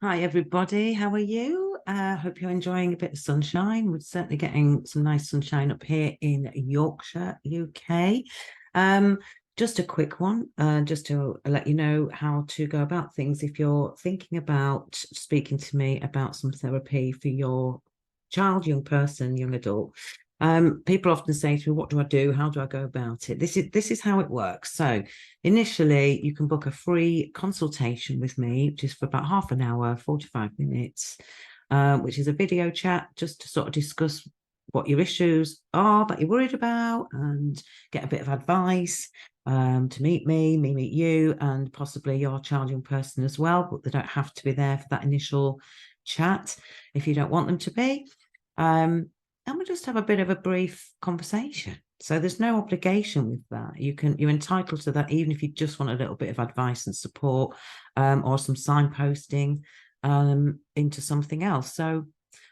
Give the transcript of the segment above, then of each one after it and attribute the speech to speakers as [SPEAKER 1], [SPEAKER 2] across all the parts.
[SPEAKER 1] Hi, everybody. How are you? Hope you're enjoying a bit of sunshine. We're certainly getting some nice sunshine up here in Yorkshire, UK. Um, just a quick one, just to let you know how to go about things if you're thinking about speaking to me about some therapy for your child, young person, young adult. People often say to me, "What do I do? How do I go about it?" This is how it works. So initially, you can book a free consultation with me, which is for about half an hour, 45 minutes, which is a video chat just to sort of discuss what your issues are that you're worried about and get a bit of advice, to meet me meet you, and possibly your child, young person as well, but they don't have to be there for that initial chat if you don't want them to be. And we just have a bit of a brief conversation. So there's no obligation with that. You're entitled to that, even if you just want a little bit of advice and support, or some signposting into something else. So,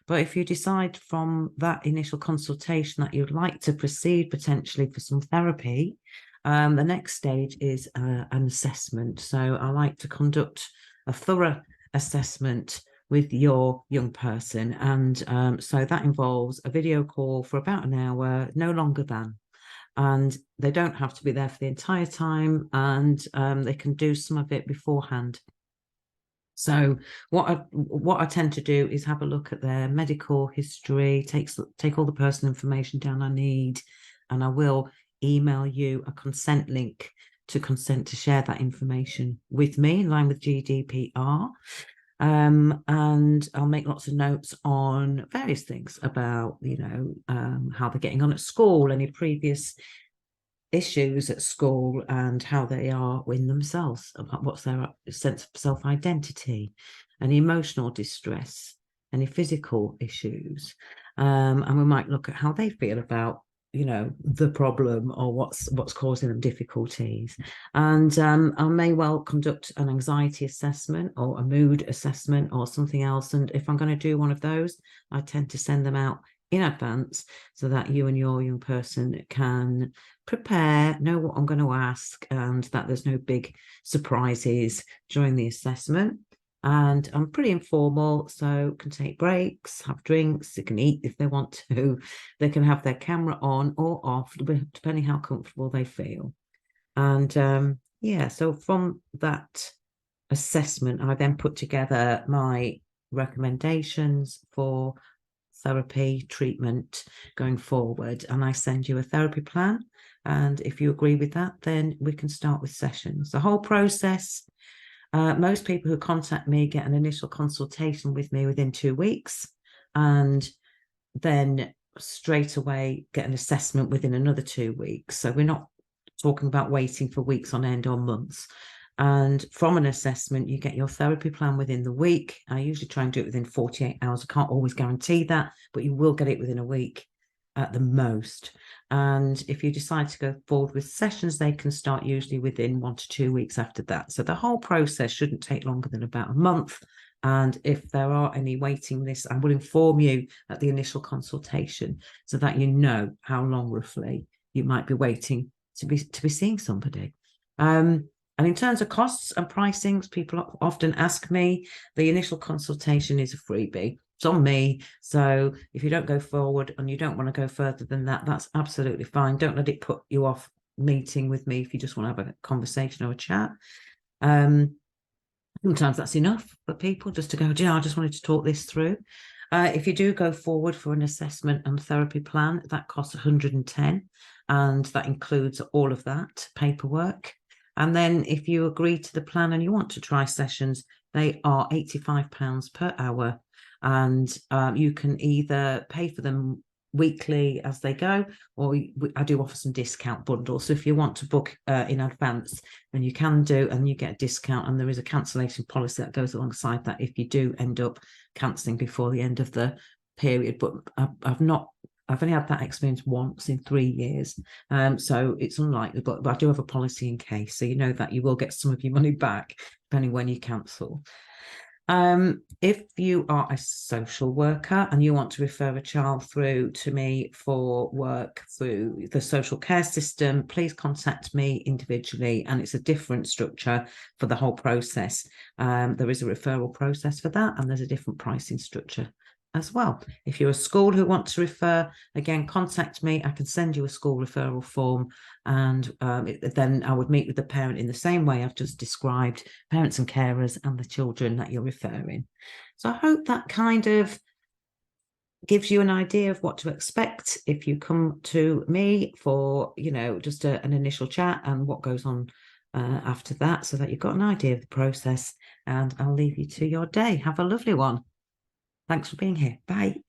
[SPEAKER 1] but if you decide from that initial consultation that you'd like to proceed potentially for some therapy, the next stage is an assessment. So I like to conduct a thorough assessment with your young person. And so that involves a video call for about an hour, no longer than. And they don't have to be there for the entire time, and they can do some of it beforehand. So what I tend to do is have a look at their medical history, take all the personal information down I need, and I will email you a consent link to consent to share that information with me in line with GDPR. And I'll make lots of notes on various things about, how they're getting on at school, any previous issues at school, and how they are in themselves, about what's their sense of self-identity, any emotional distress, any physical issues. And we might look at how they feel about the problem, or what's causing them difficulties. And I may well conduct an anxiety assessment or a mood assessment or something else, and if I'm going to do one of those, I tend to send them out in advance so that you and your young person can prepare, know what I'm going to ask, and that there's no big surprises during the assessment. And I'm pretty informal, so can take breaks, have drinks, they can eat if they want to, they can have their camera on or off, depending how comfortable they feel. And yeah, so from that assessment, I then put together my recommendations for therapy treatment going forward, and I send you a therapy plan. And if you agree with that, then we can start with sessions. The whole process, most people who contact me get an initial consultation with me within 2 weeks, and then straight away get an assessment within another 2 weeks. So we're not talking about waiting for weeks on end or months. And from an assessment, you get your therapy plan within the week. I usually try and do it within 48 hours. I can't always guarantee that, but you will get it within a week at the most. And if you decide to go forward with sessions, they can start usually within 1 to 2 weeks after that. So the whole process shouldn't take longer than about a month. And if there are any waiting lists, I will inform you at the initial consultation so that you know how long roughly you might be waiting to be seeing somebody. And in terms of costs and pricings, people often ask me. The initial consultation is a freebie. It's on me. So if you don't go forward and you don't want to go further than that, that's absolutely fine. Don't let it put you off meeting with me if you just want to have a conversation or a chat. Sometimes that's enough for people just to go, I just wanted to talk this through. If you do go forward for an assessment and therapy plan, that costs 110, and that includes all of that paperwork. And then if you agree to the plan and you want to try sessions, they are £85 per hour. And you can either pay for them weekly as they go, or I do offer some discount bundles. So if you want to book in advance, then you can do, and you get a discount. And there is a cancellation policy that goes alongside that if you do end up cancelling before the end of the period. But I've only had that experience once in 3 years. So it's unlikely, but I do have a policy in case. So you know that you will get some of your money back depending when you cancel. If you are a social worker and you want to refer a child through to me for work through the social care system, please contact me individually, and it's a different structure for the whole process. There is a referral process for that, and there's a different pricing structure as well. If you're a school who want to refer, again, contact me. I can send you a school referral form, and then I would meet with the parent in the same way I've just described, parents and carers and the children that you're referring. So I hope that kind of gives you an idea of what to expect if you come to me for, just an initial chat, and what goes on after that, so that you've got an idea of the process. And I'll leave you to your day. Have a lovely one. Thanks for being here. Bye.